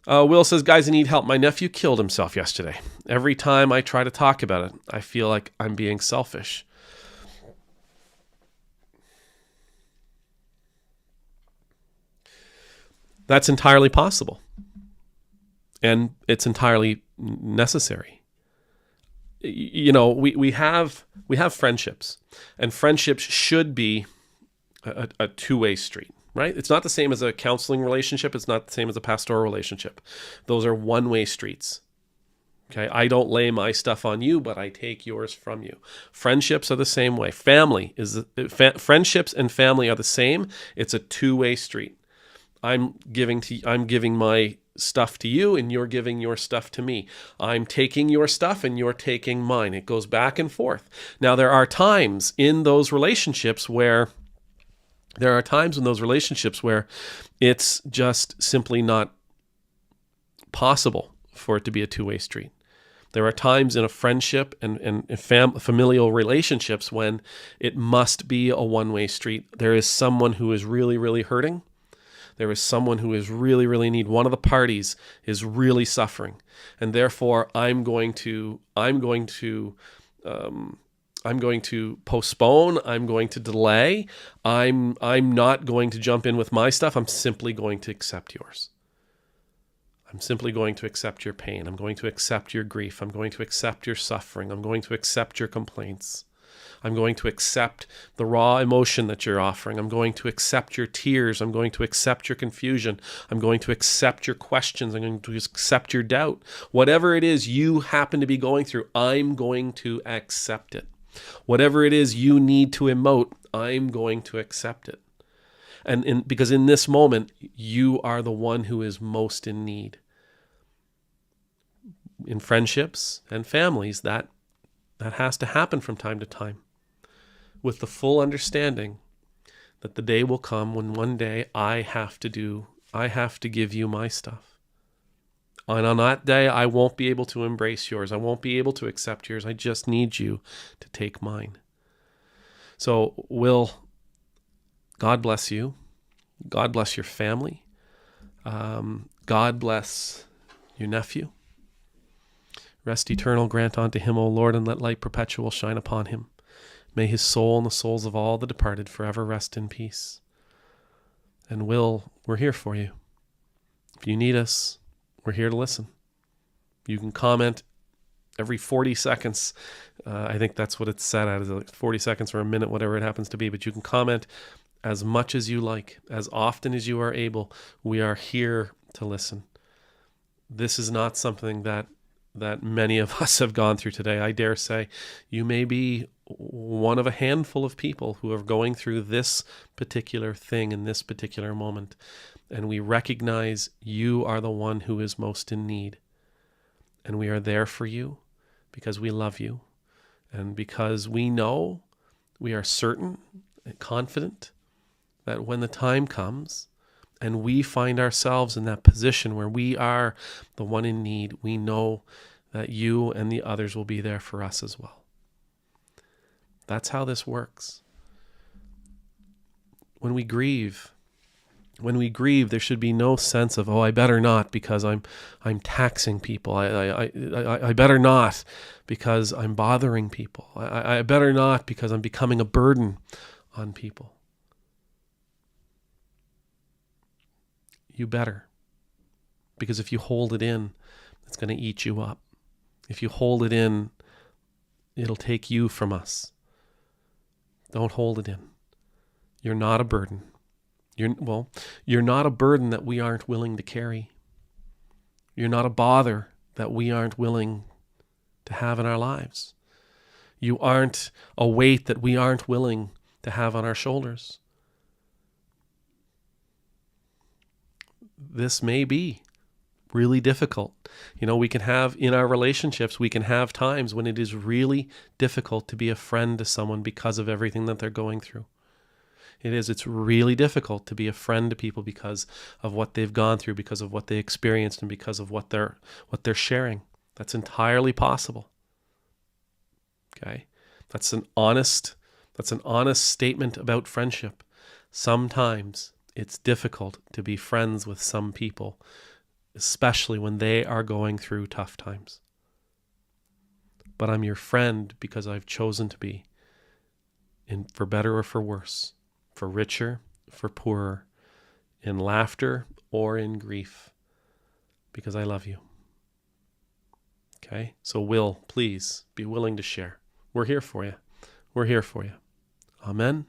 Will says, guys, I need help. My nephew killed himself yesterday. Every time I try to talk about it, I feel like I'm being selfish. That's entirely possible. And it's entirely necessary. We have friendships, and friendships should be a two-way street, right? It's not the same as a counseling relationship. It's not the same as a pastoral relationship. Those are one-way streets. Okay, I don't lay my stuff on you, but I take yours from you. Friendships are the same way. Friendships and family are the same. It's a two-way street. I'm giving my stuff to you, and you're giving your stuff to me. I'm taking your stuff and you're taking mine. It goes back and forth. Now, there are times in those relationships where it's just simply not possible for it to be a two-way street. There are times in a friendship and familial relationships when it must be a one-way street. There is someone who is really, really hurting. There is someone who is really, really need. One of the parties is really suffering, and therefore I'm going to postpone. I'm going to delay. I'm not going to jump in with my stuff. I'm simply going to accept yours. I'm simply going to accept your pain. I'm going to accept your grief. I'm going to accept your suffering. I'm going to accept your complaints. I'm going to accept the raw emotion that you're offering. I'm going to accept your tears. I'm going to accept your confusion. I'm going to accept your questions. I'm going to accept your doubt. Whatever it is you happen to be going through, I'm going to accept it. Whatever it is you need to emote, I'm going to accept it. Because in this moment, you are the one who is most in need. In friendships and families, that has to happen from time to time, with the full understanding that the day will come when one day I have to give you my stuff. And on that day, I won't be able to embrace yours. I won't be able to accept yours. I just need you to take mine. So, Will, God bless you. God bless your family. God bless your nephew. Rest eternal grant unto him, O Lord, and let light perpetual shine upon him. May his soul and the souls of all the departed forever rest in peace. And Will, we're here for you. If you need us, we're here to listen. You can comment every 40 seconds. I think that's what it's set at, is like 40 seconds or a minute, whatever it happens to be. But you can comment as much as you like, as often as you are able. We are here to listen. This is not something that many of us have gone through today. I dare say you may be one of a handful of people who are going through this particular thing in this particular moment. And we recognize you are the one who is most in need. And we are there for you because we love you. And because we know, we are certain and confident that when the time comes and we find ourselves in that position where we are the one in need, we know that you and the others will be there for us as well. That's how this works. When we grieve, there should be no sense of, I better not because I'm taxing people. I better not because I'm bothering people. I better not because I'm becoming a burden on people. You better. Because if you hold it in, it's going to eat you up. If you hold it in, it'll take you from us. Don't hold it in. You're not a burden. You're not a burden that we aren't willing to carry. You're not a bother that we aren't willing to have in our lives. You aren't a weight that we aren't willing to have on our shoulders. This may be really difficult. We can have, in our relationships, we can have times when it is really difficult to be a friend to someone because of everything that they're going through. It's really difficult to be a friend to people because of what they've gone through, because of what they experienced, and because of what they're sharing. That's entirely possible. Okay? That's an honest statement about friendship. Sometimes it's difficult to be friends with some people especially when they are going through tough times. But I'm your friend because I've chosen to be, for better or for worse, for richer, for poorer, in laughter or in grief, because I love you. Okay? So please be willing to share. We're here for you. We're here for you. Amen.